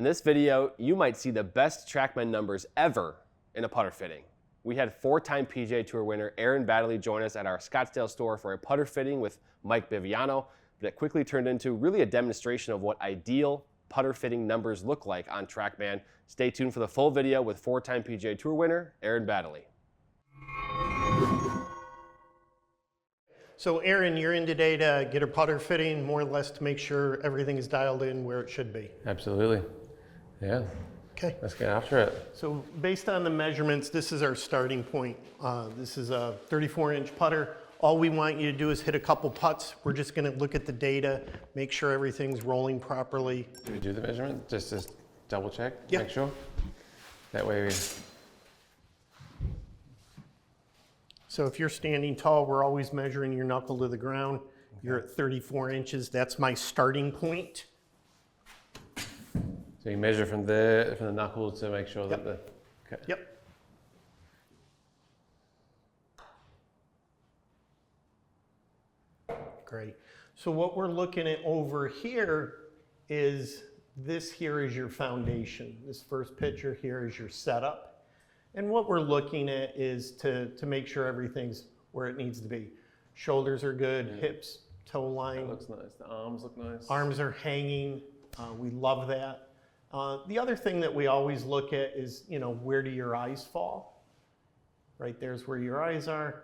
In this video, you might see the best Trackman numbers ever in a putter fitting. We had four-time PGA Tour winner Aaron Baddeley join us at our Scottsdale store for a putter fitting with Mike Biviano that quickly turned into really a demonstration of what ideal putter fitting numbers look like on Trackman. Stay tuned for the full video with four-time PGA Tour winner Aaron Baddeley. So Aaron, you're in today to get a putter fitting, more or less to make sure everything is dialed in where it should be. Absolutely. Yeah. Okay. Let's get after it. So based on the measurements, this is our starting point. This is a 34-inch putter. All we want you to do is hit a couple putts. We're just going to look at the data, make sure everything's rolling properly. Do we do the measurement? Just double check? Yeah. Make sure? That way we... So if you're standing tall, we're always measuring your knuckle to the ground. Okay. You're at 34 inches. That's my starting point. So you measure from the knuckle to make sure that the... Okay. Yep. Great. So what we're looking at over here is this here is your foundation. This first picture here is your setup. And what we're looking at is to make sure everything's where it needs to be. Shoulders are good, yeah. Hips, toe line. That looks nice. The arms look nice. Arms are hanging. We love that. The other thing that we always look at is, where do your eyes fall? Right there's where your eyes are.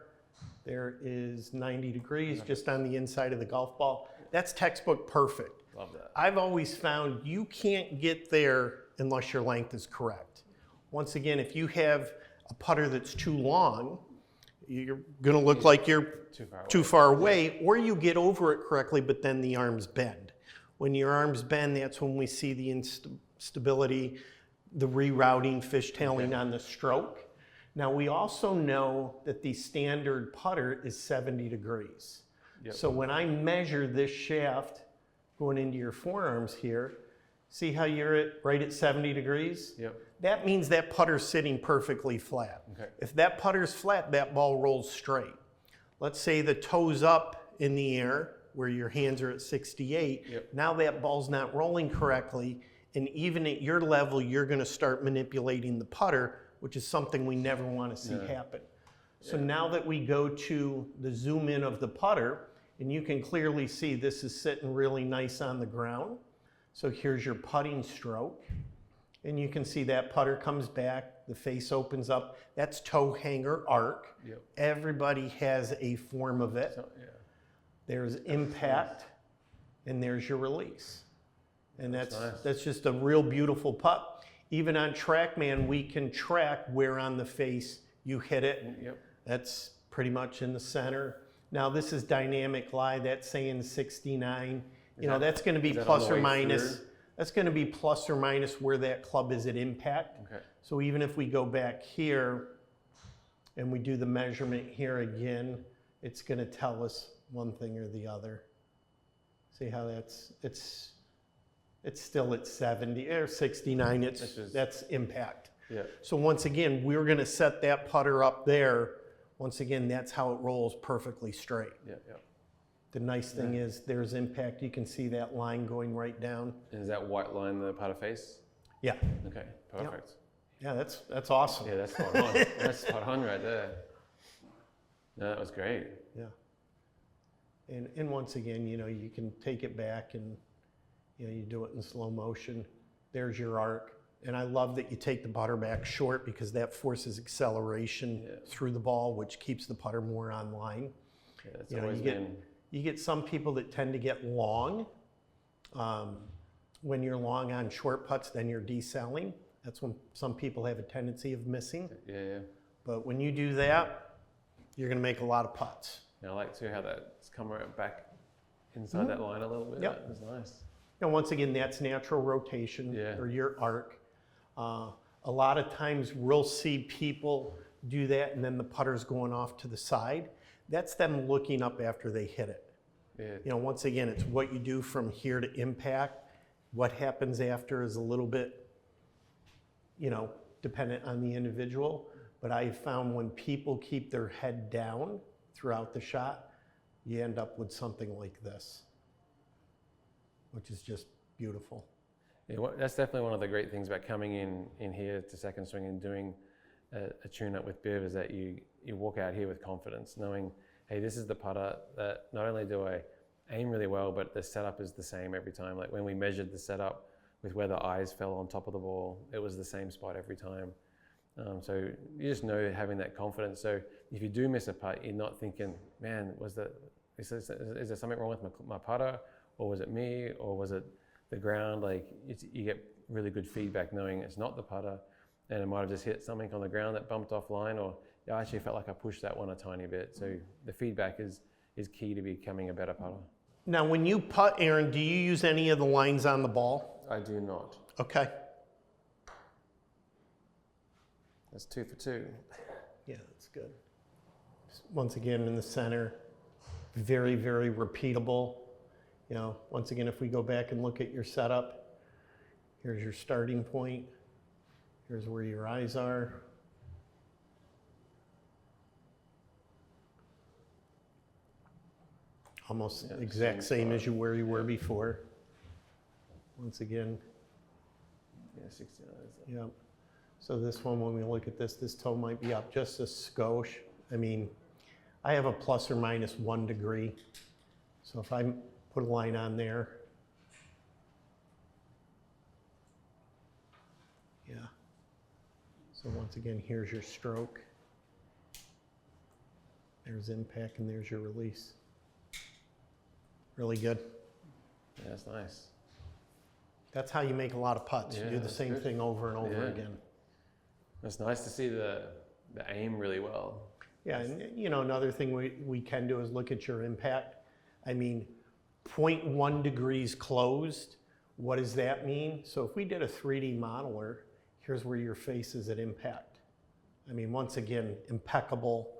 There is 90 degrees just on the inside of the golf ball. That's textbook perfect. Love that. I've always found you can't get there unless your length is correct. Once again, if you have a putter that's too long, you're going to look like you're too far away, or you get over it correctly, but then the arms bend. When your arms bend, that's when we see the instability, the rerouting, fishtailing on the stroke. Now, we also know that the standard putter is 70 degrees. Yep. So when I measure this shaft going into your forearms here, see how you're right at 70 degrees? Yep. That means that putter's sitting perfectly flat. Okay. If that putter's flat, that ball rolls straight. Let's say the toe's up in the air where your hands are at 68. Yep. Now that ball's not rolling correctly, and even at your level, you're going to start manipulating the putter, which is something we never want to see happen. So now that we go to the zoom in of the putter, and you can clearly see this is sitting really nice on the ground. So here's your putting stroke. And you can see that putter comes back, the face opens up. That's toe hanger arc. Yep. Everybody has a form of it. So, yeah. There's impact, and there's your release. And that's just a real beautiful putt. Even on Trackman, we can track where on the face you hit it. Yep. That's pretty much in the center. Now this is dynamic lie. That's saying 69. That's going to be plus or minus. That's going to be plus or minus where that club is at impact. Okay. So even if we go back here and we do the measurement here again, it's going to tell us one thing or the other. See how it's still at 70 or 69. That's impact. Yeah. So once again, we're going to set that putter up there. Once again, that's how it rolls perfectly straight. Yeah, yeah. The nice thing is there's impact. You can see that line going right down. And is that white line the putter face? Yeah. Okay, perfect. Yeah, that's awesome. Yeah, that's spot on. That's spot on right there. No, that was great. Yeah. And once again, you can take it back and you do it in slow motion. There's your arc. And I love that you take the putter back short because that forces acceleration through the ball, which keeps the putter more on line. Yeah, that's always been... You get some people that tend to get long. When you're long on short putts, then you're decelling. That's when some people have a tendency of missing. Yeah. But when you do that, you're going to make a lot of putts. Yeah, I like too how that's come right back inside that line a little bit. Yep. That's nice. And once again, that's natural rotation or your arc. A lot of times we'll see people do that and then the putter's going off to the side. That's them looking up after they hit it. Yeah. Once again, it's what you do from here to impact. What happens after is a little bit, dependent on the individual. But I found when people keep their head down throughout the shot, you end up with something like this, which is just beautiful. Yeah, that's definitely one of the great things about coming in here to second swing and doing a tune-up with Biv is that you walk out here with confidence, knowing, hey, this is the putter that not only do I aim really well, but the setup is the same every time. Like when we measured the setup with where the eyes fell on top of the ball, it was the same spot every time. So you just know having that confidence. So if you do miss a putt, you're not thinking, man, is there something wrong with my putter, or was it me, or was it the ground? Like you get really good feedback knowing it's not the putter, and it might have just hit something on the ground that bumped offline, or I actually felt like I pushed that one a tiny bit. So the feedback is key to becoming a better putter. Now, when you putt, Aaron, do you use any of the lines on the ball? I do not. Okay. That's 2 for 2. Yeah, that's good. Once again, in the center, very, very repeatable. You know, once again, if we go back and look at your setup, here's your starting point. Here's where your eyes are. Almost exact same as where you were before. Once again. Yeah, 69. Yeah. So this one, when we look at this toe might be up just a skosh. I mean, I have a plus or minus 1 degree. So if I put a line on there, yeah. So once again, here's your stroke. There's impact and there's your release. Really good. Yeah, that's nice. That's how you make a lot of putts. Yeah, you do the same thing over and over again. It's nice to see the aim really well. Yeah, and you know, another thing we can do is look at your impact. I mean, 0.1 degrees closed, what does that mean? So if we did a 3D modeler, here's where your face is at impact. I mean, once again, impeccable.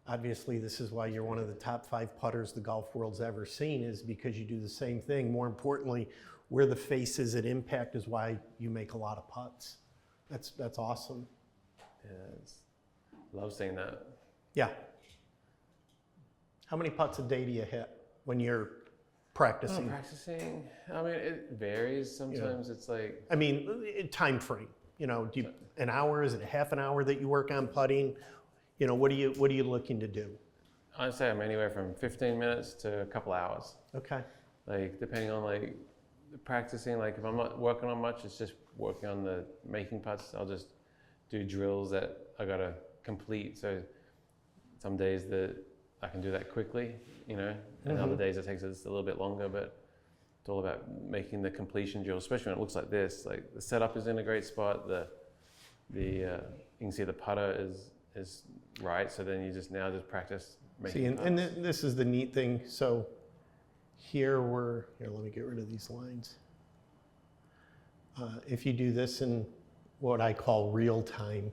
Obviously, this is why you're one of the top 5 putters the golf world's ever seen, is because you do the same thing. More importantly, where the face is at impact is why you make a lot of putts. That's awesome. Yeah, love seeing that. Yeah. How many putts a day do you hit when you're practicing? Practicing, I mean, it varies. Sometimes it's like... I mean, time frame. You know, do you, an hour? Is it half an hour that you work on putting? You know, what are you looking to do? I'd say I'm anywhere from 15 minutes to a couple hours. Okay. Like, depending on like practicing, like if I'm not working on much, it's just working on the making putts. I'll just do drills that I gotta complete. So some days that I can do that quickly, you know, and other days it takes us a little bit longer, but it's all about making the completion drill, especially when it looks like this. Like the setup is in a great spot. You can see the putter is right. So then you just practice making See, and this is the neat thing. So here let me get rid of these lines. If you do this in what I call real time,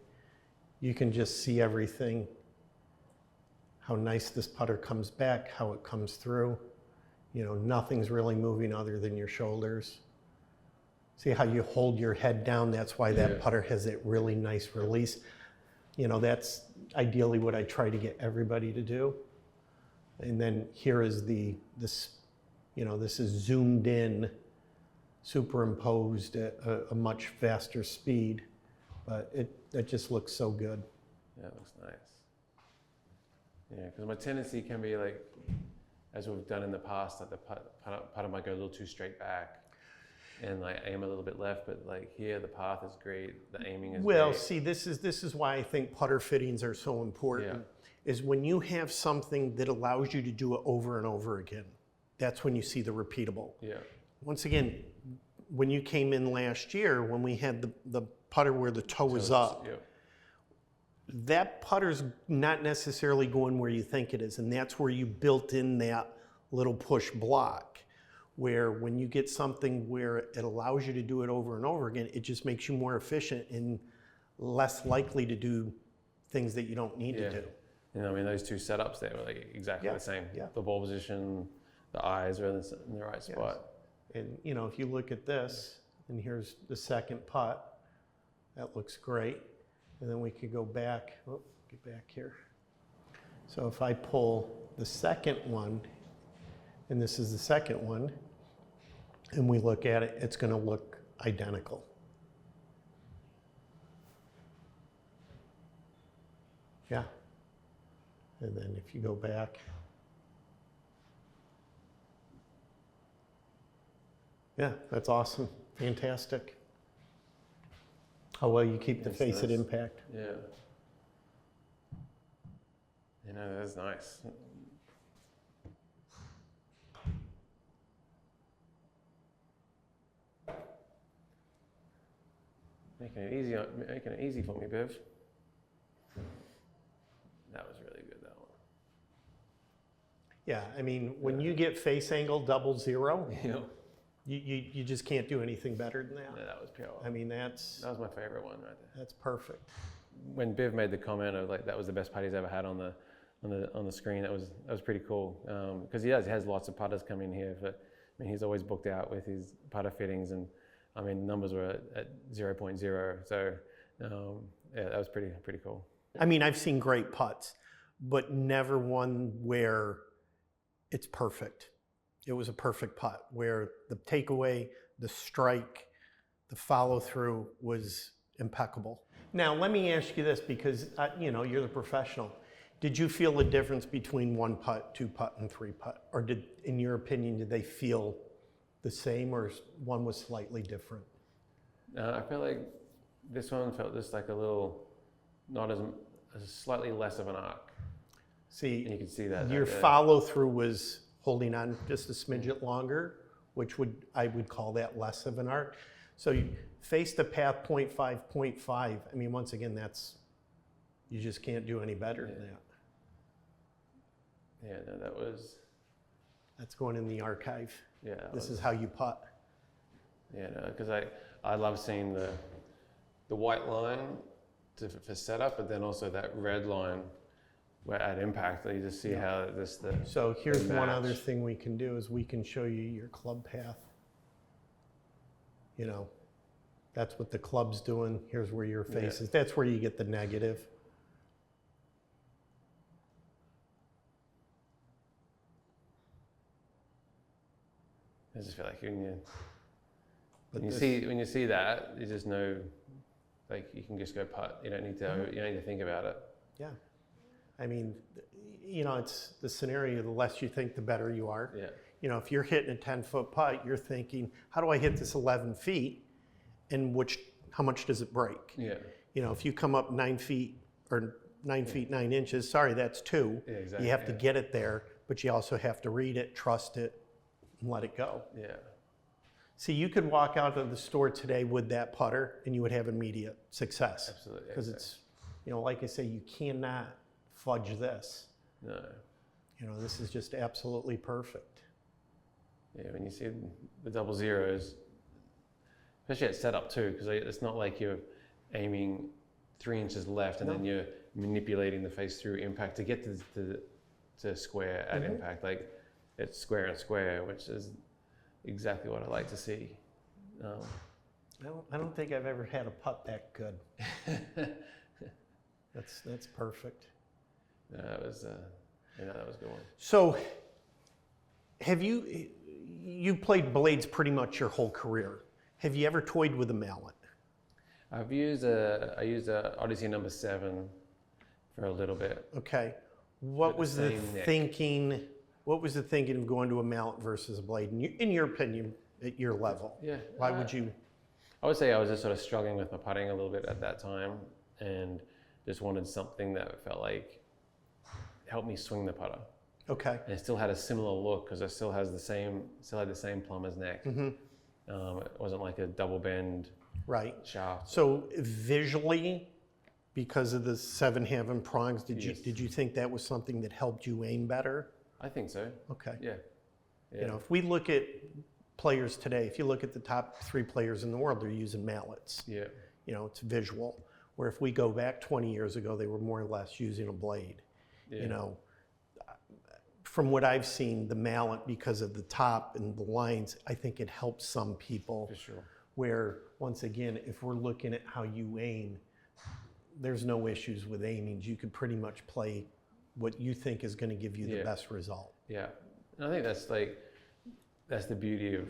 you can just see everything, how nice this putter comes back, how it comes through. You know, nothing's really moving other than your shoulders. See how you hold your head down? That's why that putter has that really nice release. You know, that's ideally what I try to get everybody to do. And then here is this is zoomed in, superimposed at a much faster speed, but it just looks so good. Yeah, it looks nice. Yeah, because my tendency can be like, as we've done in the past, like the putter might go a little too straight back and like aim a little bit left, but like here the path is great, the aiming is Well, great. see, this is why I think putter fittings are so important, is when you have something that allows you to do it over and over again, that's when you see the repeatable. Yeah. Once again, when you came in last year, when we had the putter where the toe is up, that putter's not necessarily going where you think it is, and that's where you built in that little push block, where when you get something where it allows you to do it over and over again, it just makes you more efficient and less likely to do things that you don't need to do. You know, I mean, those two setups there were like exactly the same. Yeah. The ball position, the eyes are in the right spot. And you know, if you look at this, and here's the second putt, that looks great. And then we could go back, get back here. So if I pull the second one, and this is the second one, and we look at it, it's gonna look identical. Yeah. And then if you go back, yeah, that's awesome. Fantastic. How well you keep the face at impact. Yeah. You know, that's nice. Making it easy for me, Biv. That was really good, that one. Yeah, I mean, when you get face angle 00, Yeah. you just can't do anything better than that. Yeah, that was pure. I mean, That was my favorite one right there. that's perfect. When Biv made the comment of like that was the best putt he's ever had on the screen, that was pretty cool. Because he has lots of putters come in here, but I mean he's always booked out with his putter fittings, and I mean numbers were at 0.0. So yeah, that was pretty cool. I mean, I've seen great putts, but never one where it's perfect. It was a perfect putt where the takeaway, the strike, the follow through was impeccable. Now, let me ask you this, because you know, you're the professional. Did you feel a difference between 1 putt, 2 putt, and 3 putt? Or in your opinion, did they feel the same, or one was slightly different? I feel like this one felt just like a little, not as slightly less of an arc. See, And you can see that. your follow through was holding on just a smidget longer, which I would call that less of an arc. So you face the path 0.5, 0.5. I mean, once again, you just can't do any better than that. Yeah, no, That's going in the archive. yeah. This is how you putt. Yeah, no, because I love seeing the white line for setup, but then also that red line where at impact, you just see how So here's one match. other thing we can do is we can show you your club path. You know, that's what the club's doing. Here's where your face is. That's where you get the negative. I just feel like when you see that, you just know, like you can just go putt. You don't need to think about it. Yeah. I mean, you know, it's the scenario, the less you think, the better you are. Yeah. You know, if you're hitting a 10-foot putt, you're thinking, how do I hit this 11 feet? And how much does it break? Yeah. You know, if you come up 9 feet or 9 feet 9 inches, sorry, that's 2. Yeah, exactly. You have to get it there, but you also have to read it, trust it, and let it go. Yeah. See, you could walk out of the store today with that putter and you would have immediate success. Absolutely. Because it's, you know, like I say, you cannot fudge this. No. You know, this is just absolutely perfect. Yeah, when you see the 00s, especially at setup too, because it's not like you're aiming 3 inches left and then you're manipulating the face through impact to get to square at impact. Like it's square and square, which is exactly what I like to see. I don't think I've ever had a putt that good. That's perfect. That was a good one. So, you played blades pretty much your whole career. Have you ever toyed with a mallet? I used a Odyssey number 7 for a little bit. Okay. What was the thinking? What was the thinking of going to a mallet versus a blade? In your opinion, at your level? Yeah. Why would you? I would say I was just sort of struggling with my putting a little bit at that time, and just wanted something that felt like helped me swing the putter. Okay. And it still had a similar look because it still had the same plumber's neck. Mm-hmm. It wasn't like a double bend Right. shaft. So visually, because of the 7 having prongs, did you think that was something that helped you aim better? I think so. Okay. Yeah. You know, if we look at players today, if you look at the top 3 players in the world, they're using mallets. Yeah. You know, it's visual. Where if we go back 20 years ago, they were more or less using a blade. Yeah. You know, from what I've seen, the mallet, because of the top and the lines, I think it helps some people. For sure. Where, once again, if we're looking at how you aim, there's no issues with aiming. You could pretty much play what you think is going to give you the best result. Yeah. And I think that's the beauty of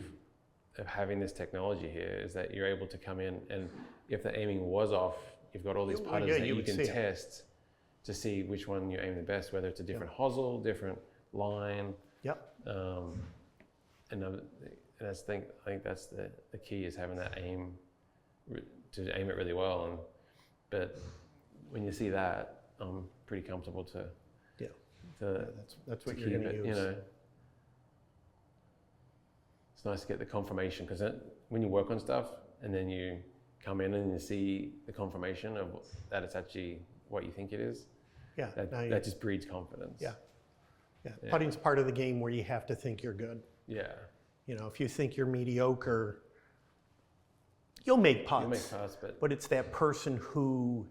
of having this technology here is that you're able to come in, and if the aiming was off, you've got all these putters that you can test to see which one you aim the best, whether it's a different hosel, different line. Yep. And I think that's the key, is having that aim to aim it really well. But when you see that, I'm pretty comfortable to that's what you're going to use. You know, it's nice to get the confirmation, because when you work on stuff and then you come in and you see the confirmation of that it's actually what you think it is, that just breeds confidence. Yeah. Putting's part of the game where you have to think you're good. Yeah. You know, if you think you're mediocre, you'll make putts. You'll make putts, but it's that person who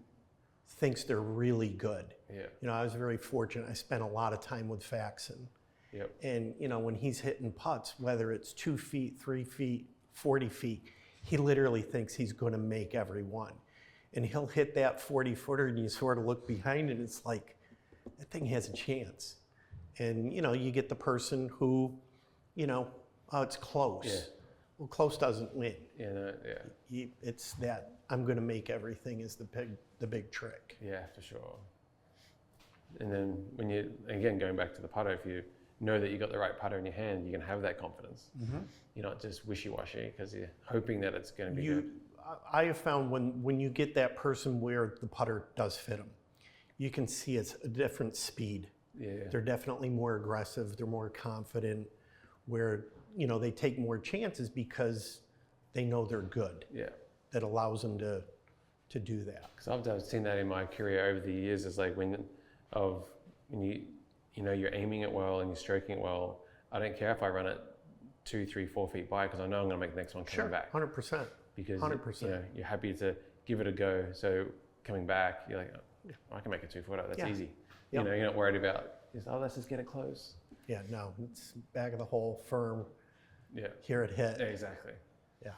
thinks they're really good. Yeah. You know, I was very fortunate. I spent a lot of time with Faxon. Yep. And, you know, when he's hitting putts, whether it's 2 feet, 3 feet, 40 feet, he literally thinks he's going to make every one. And he'll hit that 40-footer, and you sort of look behind it, and it's like, that thing has a chance. And, you know, you get the person who, you know, oh, it's close. Yeah. Well, close doesn't win. It's that I'm going to make everything is the big trick. Yeah, for sure. And then when you, again, going back to the putter, if you know that you got the right putter in your hand, you can have that confidence. Mm-hmm. You're not just wishy-washy because you're hoping that it's going to be good. I have found when you get that person where the putter does fit them, you can see it's a different speed. Yeah. They're definitely more aggressive. They're more confident. Where, you know, they take more chances because they know they're good. Yeah. That allows them to do that. Because I've seen that in my career over the years. It's like when you know you're aiming it well and you're stroking it well. I don't care if I run it 2, 3, 4 feet by, because I know I'm going to make the next one coming back. 100%. Because 100%. You know, you're happy to give it a go. So coming back, you're like, oh, I can make a 2-footer. That's easy. Yep. You know, you're not worried about let's just get it close. Yeah, no, it's back of the hole, firm. Yeah. Hear it hit. Yeah, exactly. Yeah.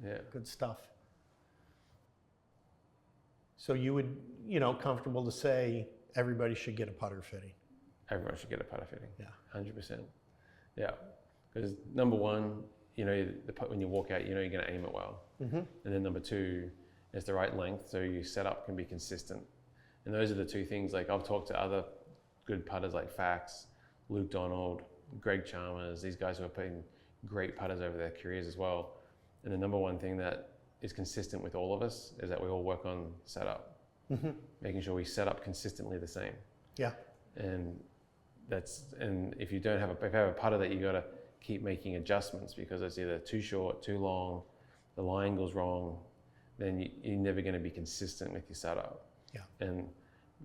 Yeah. Good stuff. So you would, you know, comfortable to say everybody should get a putter fitting? Everyone should get a putter fitting. Yeah. 100%. Yeah. Because number one, you know, when you walk out, you know you're going to aim it well. Mm-hmm. And then number two, it's the right length, so your setup can be consistent. And those are the two things. Like, I've talked to other good putters like Fax, Luke Donald, Greg Chalmers, these guys who are putting great putters over their careers as well. And the number one thing that is consistent with all of us is that we all work on setup, making sure we set up consistently the same. Yeah. And if you have a putter that you got to keep making adjustments because it's either too short, too long, the line goes wrong, then you're never going to be consistent with your setup. Yeah. And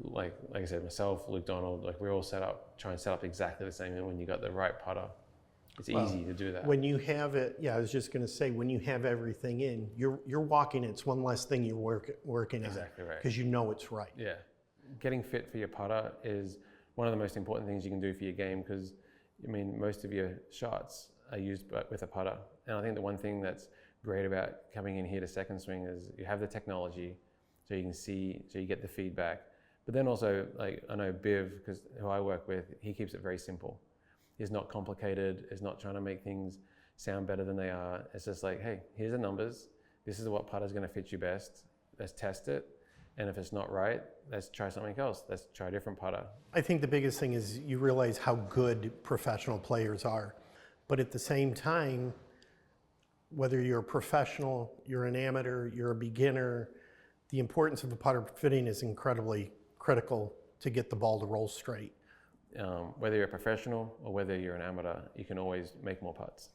like I said, myself, Luke Donald, like, we all try and set up exactly the same. And when you got the right putter, it's easy to do that. When you have it, I was just going to say, when you have everything in, you're walking, it's one less thing you're working on. Exactly right. Because you know it's right. Yeah. Getting fit for your putter is one of the most important things you can do for your game, because, I mean, most of your shots are used with a putter. And I think the one thing that's great about coming in here to second swing is you have the technology, so you can see, so you get the feedback. But then also, like, I know Biv, who I work with, he keeps it very simple. He's not complicated. He's not trying to make things sound better than they are. It's just like, hey, here's the numbers. This is what putter's going to fit you best. Let's test it. And if it's not right, let's try something else. Let's try a different putter. I think the biggest thing is you realize how good professional players are. But at the same time, whether you're a professional, you're an amateur, you're a beginner, the importance of a putter fitting is incredibly critical to get the ball to roll straight. Whether you're a professional or whether you're an amateur, you can always make more putts.